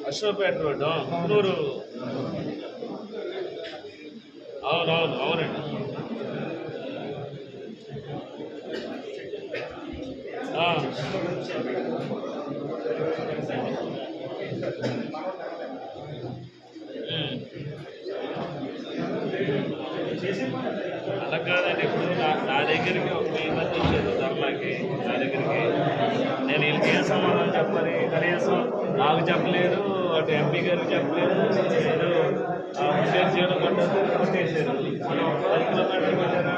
అశోక్పేట road Kunnur. అవునవును అవునండి. అలా కాదండి, ఇప్పుడు నా దగ్గరికి ఒక 1000 మంది వచ్చారు ధర్నాకి. నా దగ్గరికి నేను వీళ్ళకి ఏం సమాధానం చెప్పాలి? కనీసం నాకు చెప్పలేదు, అటు ఎంపీ గారికి చెప్పలేదు. ఏదో ఉద్యోగ జీవనం పడ్డారు, కొట్టేశారు. 10 కిలోమీటర్లు కొట్టారా?